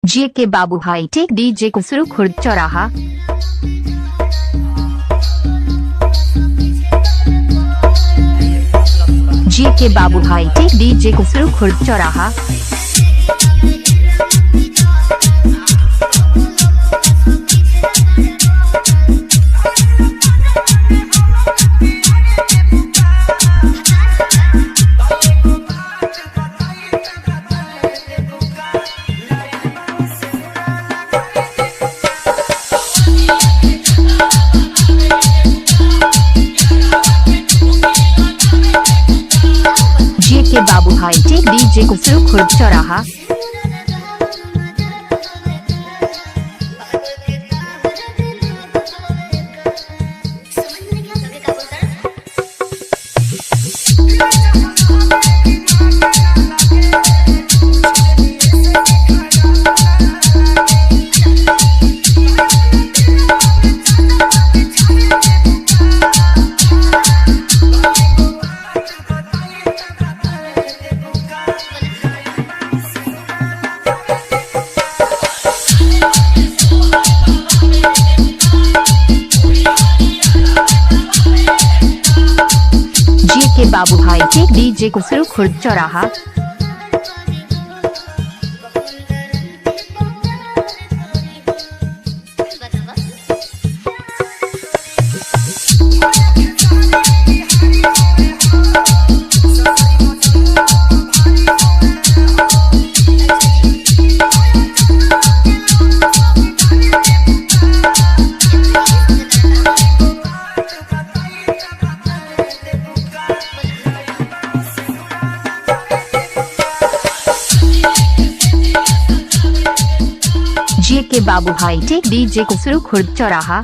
जे के बाबू हाई टेक डीजे खुसरू खुर्द चौराहा। जे के बाबू हाई टेक डीजे खुसरू खुर्द चौराहा। जे के बाबू हाई टेक डीजे खुसरू खुर्द चौराहा। जे के बाबू हाई टेक डीजे खुसरू खुर्द चौराहा। जे के बाबू हाई टेक डीजे खुसरू खुर्द चौराहा।